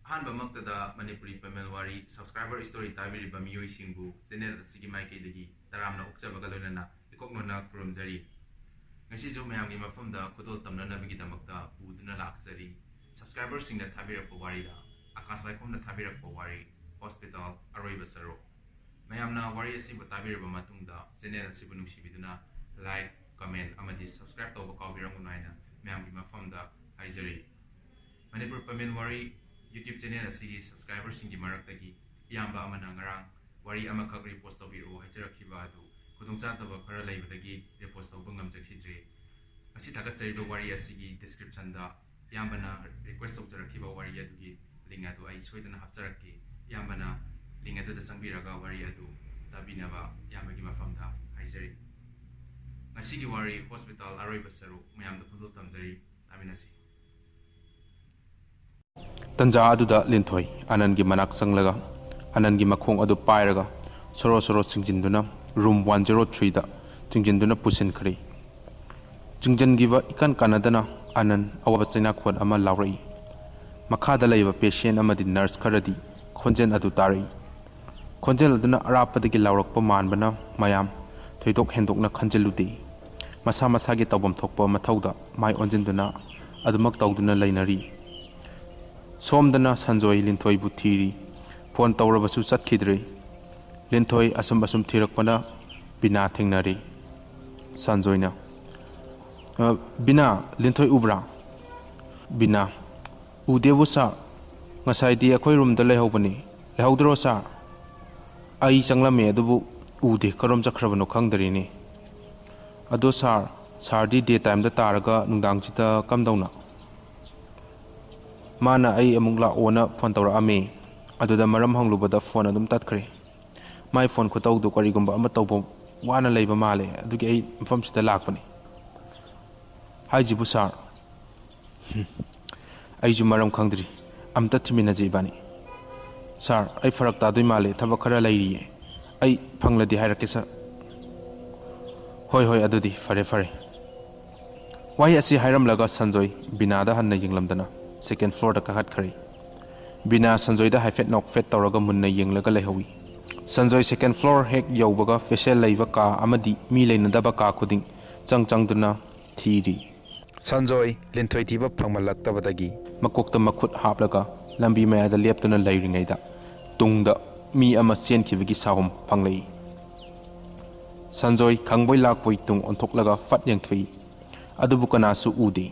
ꯑꯍꯥꯟꯕꯃꯛꯇꯗ Manipuri Pamel Wari subscriber story ꯇꯥꯕꯤꯔꯤꯕ ꯃꯤꯑꯣꯏꯁꯤꯡꯕꯨ channel ꯑꯁꯤꯒꯤ ꯃꯥꯏꯀꯩꯗꯒꯤ ꯇꯔꯥꯝꯅ ꯑꯣꯛꯆꯕꯒ ꯂꯣꯏꯅꯅ ꯏꯀꯣꯛꯅꯅ ꯈꯨꯔꯨꯝꯖꯔꯤ ꯉꯁꯤꯁꯨ ꯃꯌꯥꯝꯒꯤ ꯃꯐꯝꯗ ꯈꯨꯗꯣꯜ ꯇꯝꯅꯅꯕꯒꯤꯗꯃꯛꯇ ꯄꯨꯗꯨꯅ ꯂꯥꯛꯆꯔꯤ ꯁꯕꯁꯀ꯭ꯔꯥꯏꯕꯔꯁꯤꯡꯅ ꯊꯥꯕꯤꯔꯛꯄ ꯋꯥꯔꯤꯗ Akash Waikhomna ꯊꯥꯕꯤꯔꯛꯄ ꯋꯥꯔꯤ ꯍꯣꯁꯄꯤꯇꯥꯜ ꯑꯔꯣꯏꯕ ꯁꯔꯨꯛ ꯃꯌꯥꯝꯅ ꯋꯥꯔꯤ ꯑꯁꯤꯕꯨ ꯇꯥꯕꯤꯔꯕ ꯃꯇꯨꯡꯗ ꯆꯦꯅꯦꯜ ꯑꯁꯤꯕꯨ ꯅꯨꯡꯁꯤꯕꯤꯗꯨꯅ ꯂꯥꯏꯛ ꯀꯃꯦꯟ ꯑꯃꯗꯤ ꯁꯕꯁꯀ꯭ꯔꯥꯏꯕ ꯇꯧꯕ ꯀꯥꯎꯕꯤꯔꯝꯒꯅꯨ ꯍꯥꯏꯅ ꯃꯌꯥꯝꯒꯤ ꯃꯐꯝꯗ ꯍꯥꯏꯖꯔꯤ Manipuri Pamel Wari YouTube channel asigi subscribers singi maraktagi iyamba amana ngarang wari amakak repost tawbiru haijarakhiba adu khudungchataba khara leibadagi repost tawba ngamjakhidre asi thagatsarido wari asigi description da iyambana request tawjarakhiba wari adugi link adu ai soidana hapjarakki iyambana link adu da sangbiraga wari adu tabinaba iyambagi mafamda haijari ngasigi wari hospital aroiba saru mayamda khudul tamjari taminasi Tanja aduda linthoi anangi manak sanglaga anangi makhong adu pairaga soro soro chingjinduna room 103 da chingjinduna pusin khari chingjangiba ikan kanadana anan awaba chaina khon ama lawrai makhada leiba patient amadi nurse kharadi khonjen adu tari khonjel aduna arapadagi lawrakpa manbana mayam thoidok hendokna khanjeludi masa masagi tawbam thokpa mathauda mai onjinduna adumak tawduna leinari Somdana Sanjoy Linthoi Buthiri Phone Tawrabasu Chatkidre Linthoi Asum Thirakpana Bina Thingnari Sanjoyna Bina Linthoi Ubra Bina Udevu sa ngasai di akhoi room da lehobani lehodro sa ai changlame adubu ude karom chakhrabano khangdari ni ado sar di daytime da taraga nungdang chita kamdawna Mana ai amungla ona phone tawra ame aduda maram hanglubada phone adum tatkre my phone khotau du karigumba ama tawbo wana leiba male adugi ai mfam sida lakpani hajibu sar ai ju maram khangdri amta thimina jibani sar ai farak ta dui male thabak khara leiri ai phangladi hairake sa hoi adudi fare wai asi hairam laga sanjoy binada hanna yinglamdana Second floor da kahat khari Bina Sanjoy da haifet nok fet tawraga munna yenglaga lehawi Sanjoy second floor hek yawbaga facial leiba ka amadi mi leinadaba ka khuding changduna thiri Sanjoy linthoi thiba phangmalaktabadagi makokta makhut haplaga lambi mayada leptuna leiringaida tungda mi ama senkhibagi sahum phanglei Sanjoy khangboi lakpoi tung onthoklaga fat yengthui adubu kanasu ude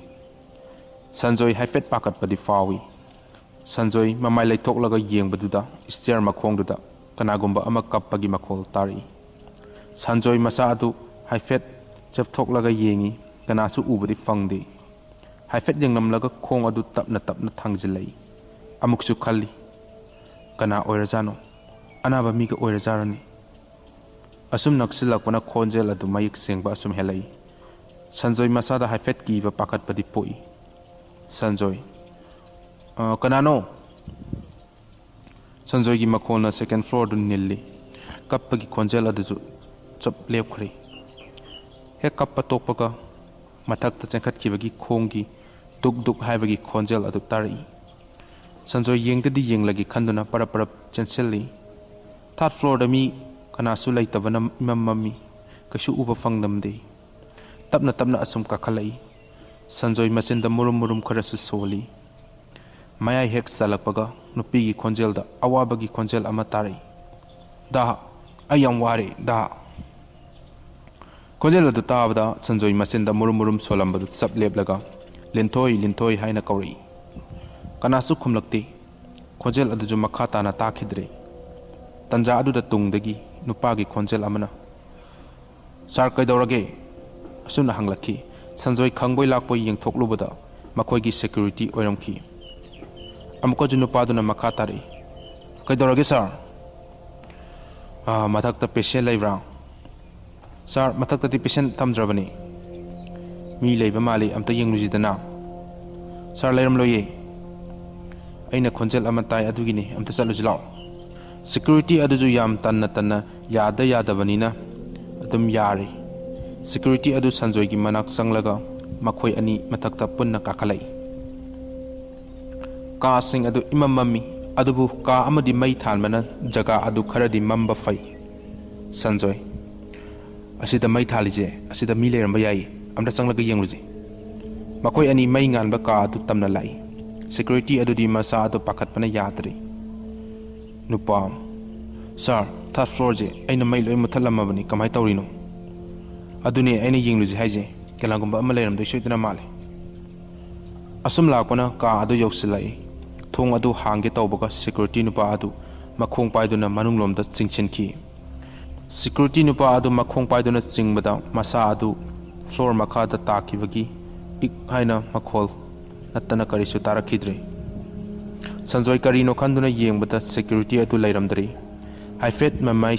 Sanjoy haifet pakat padi fawi Sanjoy mamai leithok yeng baduda stair makhong duda kanagumba ama kappagi makhol tari Sanjoy masa adu haifet chepthok yengi kanasu ubadi fangde haifet yengnam khong adu tapna thangjilai amuksu khalli kana oirajano anaba mi ga oirajarani asum naksilakpana khonjel adu mayik sengba asum helai Sanjoy masa da haifet ki ba pakat padi poi Sanjoy kanano Sanjoy gi makhona second floor du nilli kappagi khonjel adu chap lepkhri he kappa tokpaga mathak ta chengkhat kibagi khongi duk haibagi khonjel adu tari Sanjoy yengdadi yenglagi khanduna parap chenselli third floor da mi kanasu leitabana imammi kashu uba fangnamde tapna asum kakhalai Sanjoy machinda murum kharasu soli Maya hek salakpaga nupi gi khonjel da awabagi khonjel ama tari da ayam ware da khonjel da tabada Sanjoy machinda murum solambadu sap leplaga linthoi haina kauri kanasu khumlakti khonjel adu ju makha tana takhidre tanja adu da tungdagi nupagi khonjel amana sar kaidorage asuna hanglakhi Sanjoy khangboi lakpoi yengthoklubada makhoigi security oiramki amuka junu paduna makha tari kaidorage sir mathakta patient leibra sir mathakta ti patient thamdrabani mi leiba mali amta yenglujidana sir leiram loye aina khonjel amatai adugini amta chalujilao security aduju yam tanna yadabanina adum yari Security adu Sanjoy gi manak sanglaga makhoi ani mathakta punna kakhalai Ka sing adu imam mami adubu ka amadi mai thalmana jaga adu kharadi mamba fai. Sanjoy asida mai thalije asida mi leramba yai amda changlaga yengluji. Makoi ani mai nganba ka adu tamna lai. Security adu di masa adu pakhatpana yadri. Nupam Sir, third floor je aina mai loi muthalamabani kamai tawrino. Aduni aina yengluji haije kelangumba ama leiram doi soitana male. Asum lakpana ka adu yausilai. Thong adu hangge tawbaga security nupa adu makhong paiduna manunglomda chingchinki. Security nupa adu makhong paiduna chingbada masa adu floor makhada takibagi ik haina makhol natana karisu tarakhidre. Sanjoy karino khanduna yengbada security adu leiramdri. Haifet mami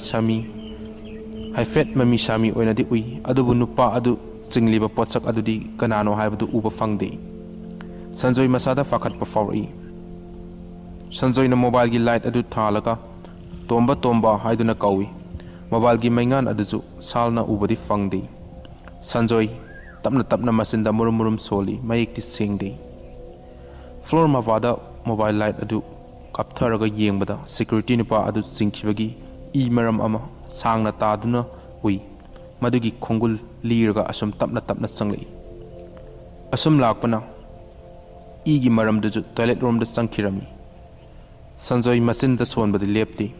sami oinadi ui adubu nupa adu chingliba potsak adudi kanano haibadu uba fangde. Sanjoy masada fakhatpa fawri. Sanjoy na mobile gi light adu thalaga tomba haiduna kawi. Mobile gi maingan aduju salna ubadi fangde. Sanjoy tapna masinda murum soli mayekti singde. Floor mavada mobile light adu kaptharaga yengbada security nupa adu chingkhibagi I maram ama sangna taduna ui madugi khongul liraga asum tapna changlei. Asum lakpana I gi maram duju toilet room da changkhirami. Sanjoy machine da sonbadi lepti.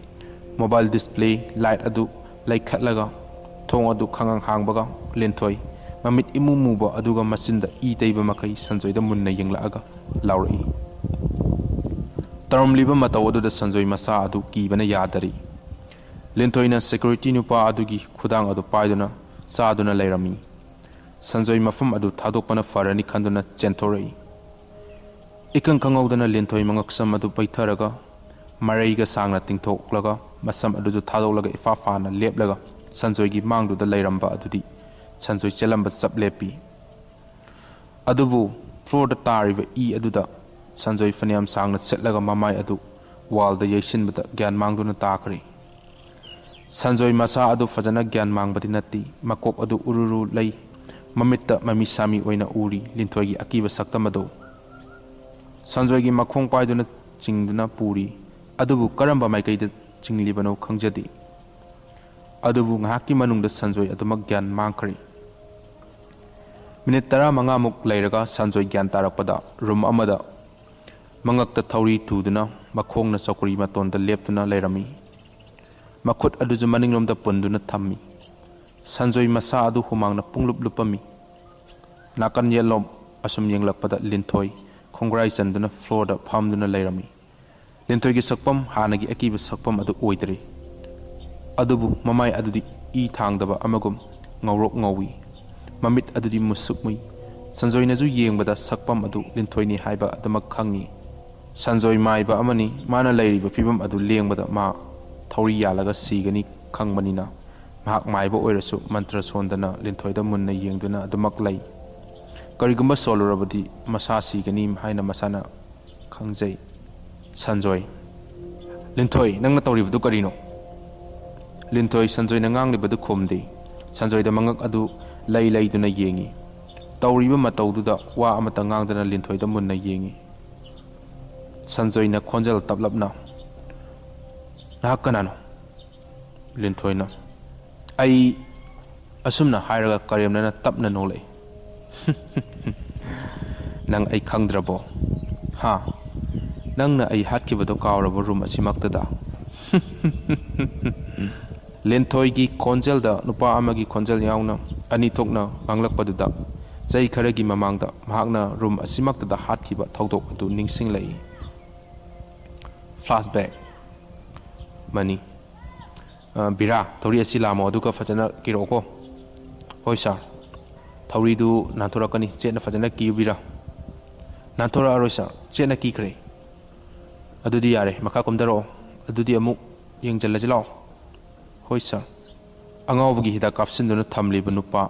Mobile display light adu laikhatlaga thong adu khangang hangbaga lenthoi mamit imumuba aduga machine da I teiba makai Sanjoy da munna yenglaaga laurai. Tarum liba mataw adu da Sanjoy masa adu kibana yadari. Lenthoi na security nupa adugi khudang adu paiduna saaduna leirami. Sanjoy mafam adu thadokpana farani khanduna chenthorei. Ikang kangawdana lenthoi mangaksam adu paitharaga maraiga sangna tingthoklaga masam adu ju thadolaga ifafana leplaga Sanjoy gi mangdu da leiramba adudi Sanjoy chelamba chaplepi. Adubu floor da tariba I aduda Sanjoy faniam sangna setlaga mamai adu wall da yeshinbada gyan mangduna takri. Sanjoy masa adu fajana gyan mangbadi nati makop adu ururu lay mamitta mami sami oina uri linthoi gi akiba saktamado. Sanjoy gi makhong paiduna chingduna puri adubu karamba maikaida chinglibano khangjadi. Adubu ngahaki manungda Sanjoy adumak gyan mangkhari. Minute 15 muk leiraga Sanjoy gyan tarakpada room amada mangakta thauri tuduna makhongna chokri matonda leptuna leirami. Makhut aduju maninglomda punduna thammi. Sanjoy masa adu humangna punglup lupami. Nakan yelom asum yenglakpada linthoi khongrai chanduna floor da phamduna leirami. Linthoi gi sakpam hanagi akiba sakpam adu oidri. Adubu mamai adudi I thangdaba amagum ngawrok ngawi. Mamit adudi musukmui. Sanjoy na ju yengbada sakpam adu linthoi ni haiba adamak khangi. Sanjoy maiba amani mana leiriba phibam adu lengbada ma thauri yalaga sigani khangmanina mahak maiba oirasu mantra sondana linthoida munna yengduna adumak lai. Karigumba solurabadi masa sigani haina masana khangjai. Sanjoy Linthoi nangna tawribadu karino. Linthoi Sanjoy na nganglibadu khomde. Sanjoy da mangak adu lay duna yengi. Tawriba matawduda wa amata ngangdana Linthoi da munna yengi. Sanjoy na khonjal taplapna Nahakanano Linthoi na ai asumna hairaga karemna na tapna nolai. Nang ai khangdrabo ha nangna ai hatkibado kawrabo room asimaktada. Linthoi gi khonjal da nupa amagi khonjal yauna ani thokna nganglakpaduda jai kharagi mamangda mahakna room asimaktada hatkiba thaudok adu ningsinglai. Flashback Mani Bira Thauri asi lamo aduka fajana kiroko. Hoi sir Thauri du nantorakani chena fajana ki bira. Nantora aroi sir chena ki kre. Adudi yare makha komdaro adudi amuk yengjalla lao. Hoi sir angawbagi hida kapsinduna thamliba nupa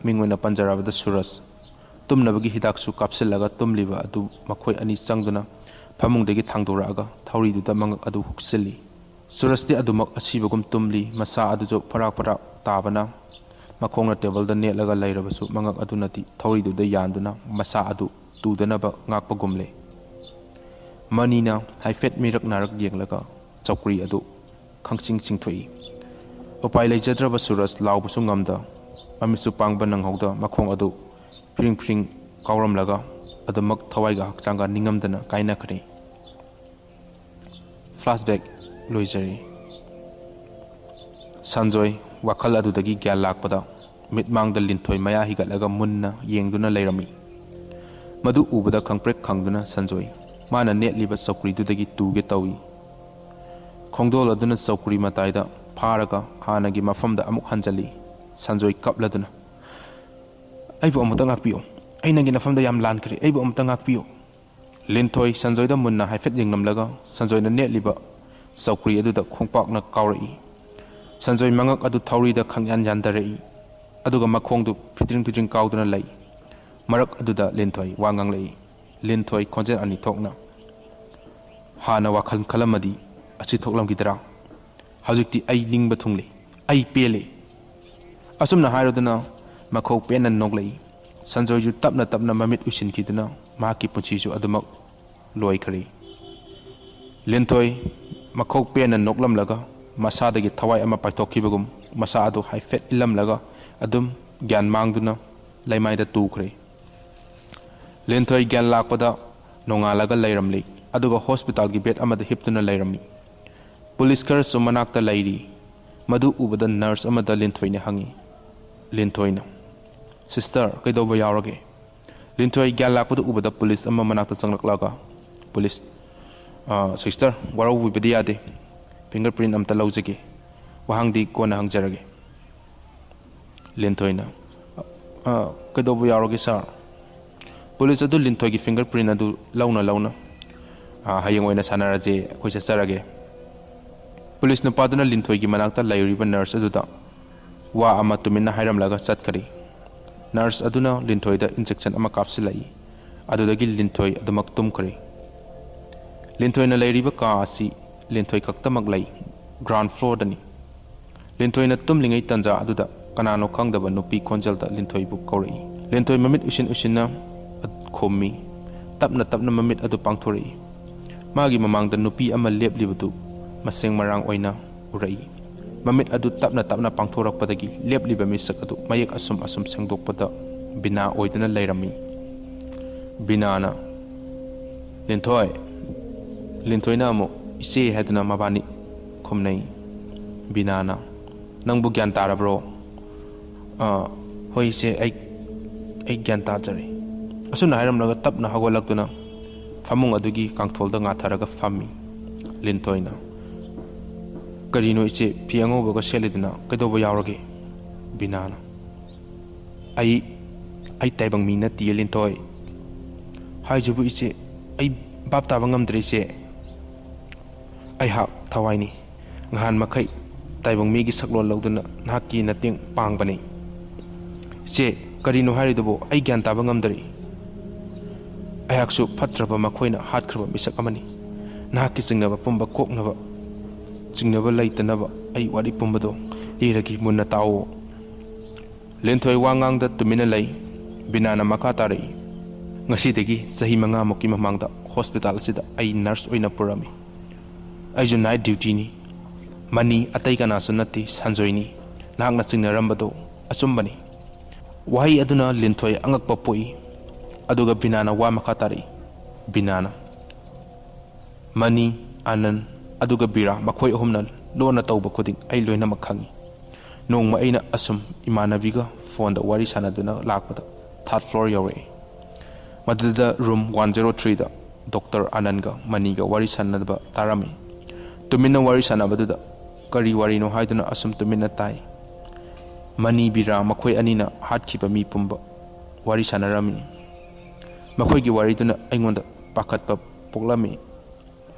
mingwena panjarabada Suraj tumnabagi hidaksu kapsillaga tumliba adu makhoi ani changduna phamungdagi thangdoraga Thauri duda mangak adu huksili. Surasti adumak asibagum tumli masa adu jo parak tabana makhongna table da netlaga leirabasu mangak adu nati Thauri duda yanduna masa adu tudana ba ngakpa gumle. Manina haifet mirak narak yenglaga chokri adu khangching chingthoi upai leijadraba suras laubusu ngamda mamisu pangba nanghauda makhong adu pring pring kauram laga adumak thawaiga hakchanga ningamdana kaina khari flashback loijari sanjoy wakal adudagi gyal lakpada mitmangda linthoi maya higalaga munna yengduna leirami madu ubada khangprek khangduna sanjoy mana netliba sokri dudagi tuge tawi khongdol aduna sokri mataida pharaga hanagi mafamda amuk hanjali sanjoy kapladuna aibu amutang akpiyo ainagi nafamda yam lankri aibu amutang akpiyo linthoi sanjoy da munna haifet jingnamlaga sanjoy na netliba sokri aduda khongpak na kawrai sanjoy mangak adu thauri da khangyan yandarei aduga makhongdu pitring pitring kawduna lei marak aduda linthoi wangang lei linthoi khonjen ani thokna hana wakhal khalamadi achi thoklam gidra hajikti ai ningba thungli ai pele asumna hairoduna makhok penan noglei sanjoy ju tapna tapna mamit usin kiduna maki punchi ju adumak loi khari linthoi makhok penan noklam laga masadagi thawai ama paithokibagum masa adu haifet ilam laga adum gyan mangduna laimaida tukhre linthoi gyan lakpada nongalaga leiramli aduga hospital gi bed amada hiptuna leirami police kar sumanakta leiri madu ubada nurse amada linthoi ne hangi linthoi na sister kaidoba yawrage linthoi gyan lakpada ubada police amma manakta changlaklaga police sister waro wibadi yade fingerprint amta laujage wahangdi kona hangjarage linthoi na kaidoba yawrage sir police adu linthoi gi fingerprint adu launa hayang oina sanaraje khoi chasarage police nupaduna linthoi gi manakta lairiba nurse aduda wa ama tumina hairam laga chatkari nurse aduna linthoi da injection ama kapsilai adudagi linthoi adumak tumkari linthoi na lairiba ka asi linthoi kaktamak lai ground floor dani linthoi na tumlingai tanja aduda kanano khangdaba nupi khonjalda linthoi bu kaurai linthoi mamit usinna khomi tapna mamit adu pangthori magi mamangda nupi ama leplibadu maseng marang oina urai mamit adu tapna pangthorakpadagi lepliba misak adu mayak asum sengdokpada bina oidana leirami binana linthoi na amo ise haduna mabani khomnai binana nangbu gyan tarabro hoi se ai gyan ta jare asuna hairam laga tapna hagolaktuna famung adugi kangtholda nga tharaga fammi lintoina karino iche piango boga selidina kaidoba yawrage binana ai taibang mi na ti lintoi haijubu iche ai bap ta bangam dre che ai ha thawaini ngahan makai taibang mi gi saklon lawduna nahaki nating pangbani che karino haridubo ai gyan ta bangam dre ayaksu patraba makhoina hatkraba misak amani nahaki jingnaba pumba koknaba jingnaba laitanaba ai wari pumbado liragi munna tawo lenthoi wangangda tumina lei binana makha tarai ngasidagi sahi manga moki mamangda hospital sida ai nurse oina purami ai ju night duty ni mani atai kana sunati sanjoini nahakna jingnarambado achumbani wahi aduna lenthoi angakpa poi aduga binana wa makatari binana mani anan aduga bira makhoi ahumna lona tawba khuding ai loina makhangi nongma aina asum imanabiga phone da wari sanaduna lakpada third floor yawe madada room 103 da Dr. Ananga maniga wari sanadba tarami tumina wari sanabada kari wari no haiduna asum tumina tai mani bira makhoi anina hatkhiba mi pumba wari sanarami makhoi gi wari tuna aingonda pakhatpa poklami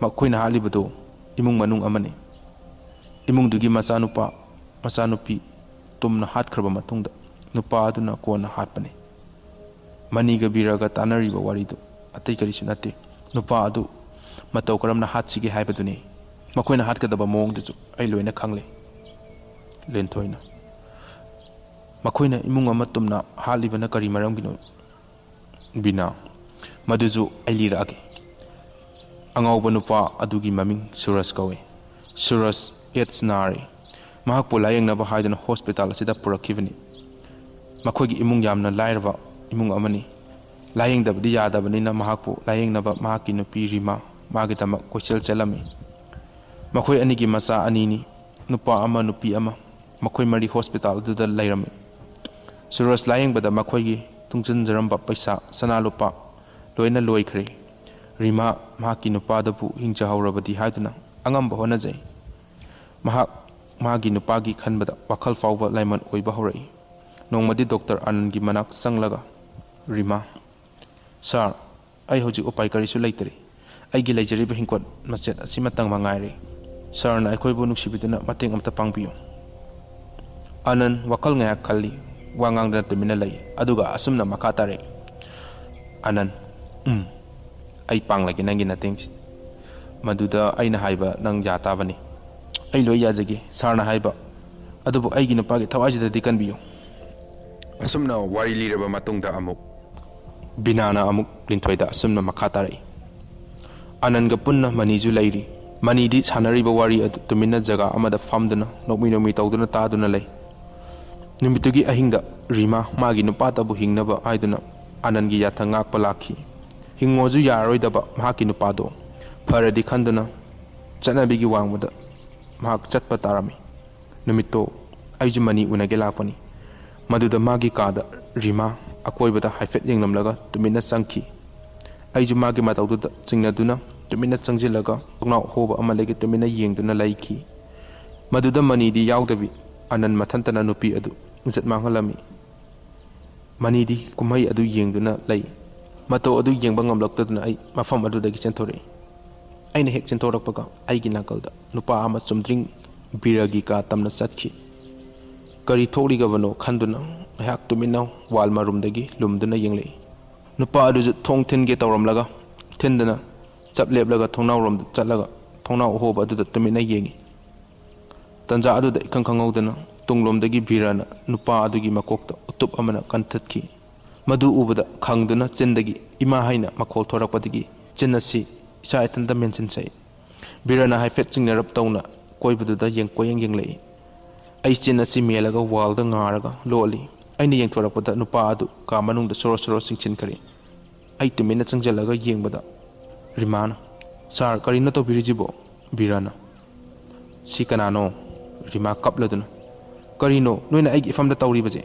makhoina halibado imung manung amane imung dugi machanupi tumna hatkraba matungda nupa aduna kona hatpane maniga biraga tanariba waridu atai kari sunate nupa adu matau karamna hatsige haibaduni makhoina hatkadaba mongdu ai loina khangle lentoina makhoina imung ama tumna halibana kari maramgino bina maduju ailirage Angauba nupa adugi maming Suraj kawe. Suraj AIDS nari. Mahakpo layengnaба haiduna hospital asida purakibani. Makoigi imung yamna lairaba imung amani. Layengdabadi yadabanina mahakpo layengnaba mahaki nupi Rima magitama kochel chelami. Makoi anigi masa anini nupa ama nupi ama makoi mari hospital duda lairami. Suraj layengbada makoigi tungjan jaramba paisa sana lupa loina loikhre. Rima mahaki nupa dabu hingja haurabadi haiduna angamba honajai. Mahak magi nupagi khanbada wakal fawba laiman oiba horai. Nongmadi Dr. Anand gi manak sanglaga. Rima. Sir, ai hojik upai karisu laitari. Ai gi laijari ba hingkot machet asimatang mangairi. Sir na aikoi bu nuksibiduna mating amta pangbiyo. Anand wakal ngayak khalli wangang dana tumina lai aduga asumna makatare. Anand. Ai pang lagi nangi nating. Maduda ai na haiba nang jata bani. Ai loi yajagi sarna haiba adubu ai gi nupagi thawajida dikan biyo. Asumna wari liraba matungda amuk binana amuk linthoida asumna makatarai. Ananga punna maniju lairi. Manidi sanariba wari adu tumina jaga amada famduna nokmi tawduna taduna lai. Numitugi ahingda Rima magi nupata bu hingnaba aiduna Anangi yatha ngakpa lakhi. Hingoju yaroidaba mahaki nupado faradi khanduna chanabigi wangmada mahak chatpa tarami. Numito aiju mani unage lakpani. Maduda magi kada Rima akoibada haifet yengnamlaga tumina sangki. Aiju magi matawduda chingnaduna tumina changjilaga pugnaw hoba ama legi tumina yengduna laiki. Maduda manidi yawdabi Anan mathantana nupi adu zat manghalami. Manidi kumhai adu yengduna lai. Mato adu yengba ngamlaktaduna ai mafam adudagi chenthore. Aina hek chentorakpaga aigi nakalda nupa ama chumdring biragi ka tamna satki. Kari thori gabano khanduna hak tumina wal marumdagi lumduna yenglei. Nupa adu thong thinge tawramlaga thindana chapleblaga thongnaw rom chatlaga thongnaw hoba adu tumina yengi. Tanja adu da ikangkangawdana tunglomdagi birana nupa adugi makokta utup amana kanthatki. Madu ubada khangduna chindagi ima haina makhol thorakpadagi chinnasi isa itanda mention sai. Birana haifet chingnarap tawna koibaduda yengkoyeng yenglei. Ai chinnasi melaga walda ngaraga loli. Aina yengthorakpada nupa adu ka manungda soro singchin kari. Ai tumina changjalaga yengbada Rimana. Sar karina to birijibo birana. Si kanano Rima kapladuna. Karino noina aigi famda tawri baje.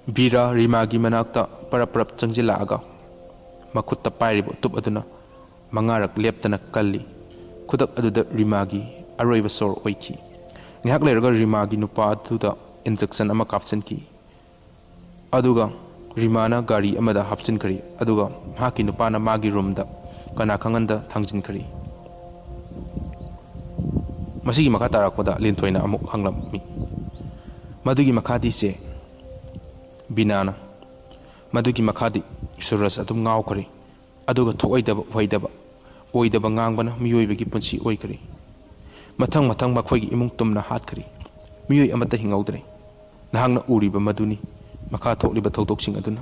Bira Rima gi manakta parap changjilaga. Makutta pairibo tup aduna mangarak leptana kalli. Kudak aduda Rima gi aroiba sor oiki. Ngihak lerga Rima gi nupa aduda injection ama kapchanki. Aduga Rimana gari amada hapchin kari. Aduga haki nupana magi roomda kana khanganda thangjin kari. Masigi makha tarakpada linthoina amuk hanglammi. Madugi makhadi se binana. Madugi makhadi Suraj adum ngaw kari. Aduga thoidaba oidaba ngangbana miyoibagi punsi oi kari. Mathang makhoigi imung tumna hat kari. Miyoi amata hingawdre. Nahangna uriba maduni makha thokliba thawdoksing aduna.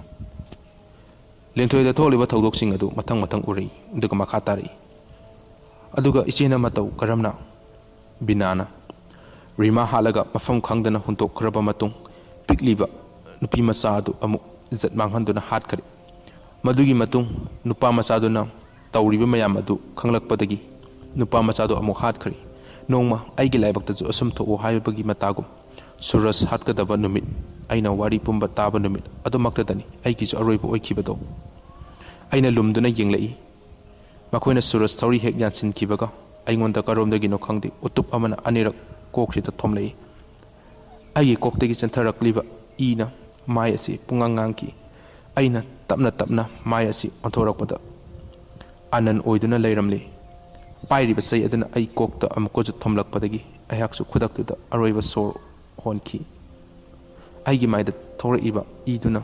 Linthoida thokliba thawdoksing adu mathang urei aduga makha tari. Aduga ichena mataw karamna binana. Rima halaga mafam khangdana huntok khraba matung pikliba nupi masadu amuk zat manghanduna hat kari. Madugi matung nupa masaduna tawriba mayam adu khanglakpadagi nupa masadu amuk hat kari. Nongma aigi laibakta ju asum thoko haibagi matagum Suraj hatkadaba numit aina wari pumba taba numit adumaktadani aigi ju aroiba oikibado. Aina lumduna yenglai. Makoina Suraj thawri hek yansin kibaga aingonda karomdagi no khangdi utup amana anirak koksita thomlei. Aigi koktagi chantharakliba ina mai asi pungangangki. Aina tapna mai asi onthorakpada Anan oiduna leiramli. Pairiba sai aduna ai kokta amko ju thomlakpadagi ayaksu khudaktuda aroiba sor honki. Aigi maida thoraiba iduna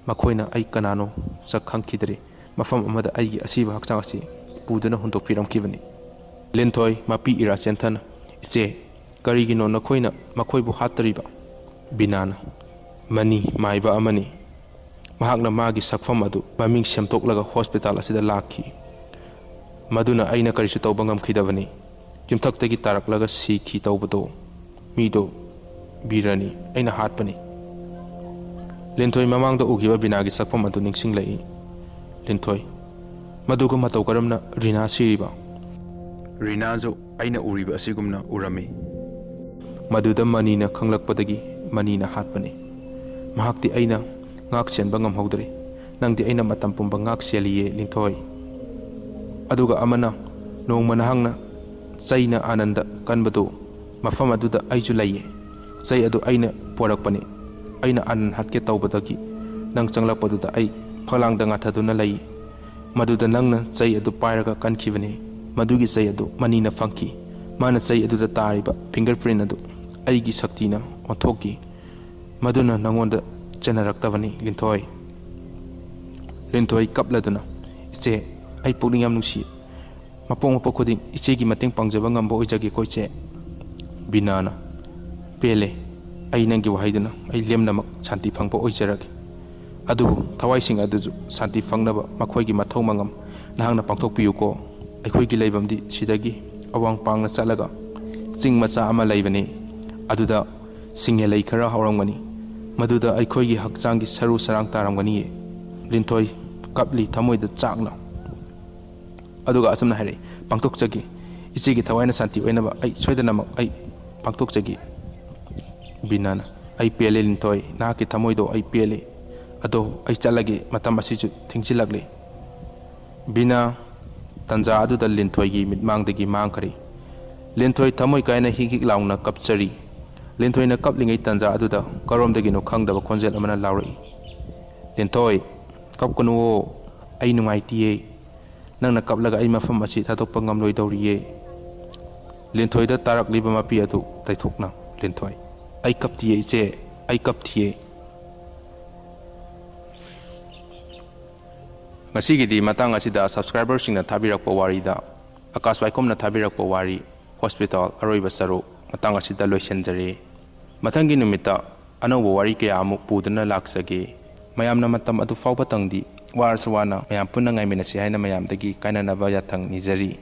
makoina ai kanano sak khangkidre mafam amada aigi asiba hakchang asi puduna hundok piramkibani. Linthoi mapi ira chenthana ise karigino nakoina makoibu hattariba binana. Mani maiba amani mahakna magi sakfam adu maming semtoklaga hospital asida lakhi. maduna aina karisu tauba ngamkhidabani yumthaktagi taraklaga sikhi taubado mido birani aina hatpani linthoi mamangda ugiba binagi sakpam adu ningsing lai linthoi maduga matau karamna rina siriba rina zo aina uriba asigumna urami maduda manina khanglakpadagi manina hatpani mahakti aina ngak chen bangam hodre nangdi aina matam pumba ngak seliye linthoi aduga amana nongmana hangna chaina ananda kanbadu mafam aduda aiju laiye chai adu aina porakpani aina anan hatke tawbadagi nang changlakpaduda ai phalangda ngathaduna lai maduda nangna chai adu pairaga kankhibani madugi chai adu manina fangki mana chai aduda tariba fingerprint adu aigi saktina onthokki maduna nangonda chanaraktabani linthoi kapladuna iche ai pukning yam nungsi mapong mapokhuding ichegi mateng pangjaba ngambo oijagi koiche binana pele ai nangi wahaiduna ai lemnamak shanti phangpa oijaragi adubu thawaising aduju shanti phangnaba makhoigi mathau mangam nahangna pangthokpiyu ko aikhoigi leibamdi sidagi awang pangna chalaga ching macha ama leibani aduda singhe lei khara hawramgani maduda aikhoigi hakchangi saru sarang taramgani linthoi kapli thamoida chakna aduga asamna hare pangthokjagi ichegi thawaina shanti oinaba ai soidanamak ai pangthokjagi binana ai pele linthoi na ki thamoido ai pele ado ai chalagi matam asichu thingchilagle bina tanja adu dal linthoi gi mitmangdagi mangkhari linthoi thamoi kaina higik laungna kapchari linthoi na kaplingai tanja adu da karomdagi no khangdaba khonjel amana lawri linthoi kapkunu ai nungaitie nangna kaplaga ai mafam asi thadokpa ngamloi dawriye linthoi da tarak liba mapi adu taithokna linthoi ai kaptiye iche ai kapthiye ngasigidi matang asida subscriber singna thabirakpa wari da Akash Waikhom na thabirakpa wari hospital aroiba saru matang asida loisenjare mathangi numita anobo wari kaya amuk pudana laksage mayamna matam adu fawba tangdi waraswana mayam punna ngai minasi haina mayam dagi kainanaba yathang nijari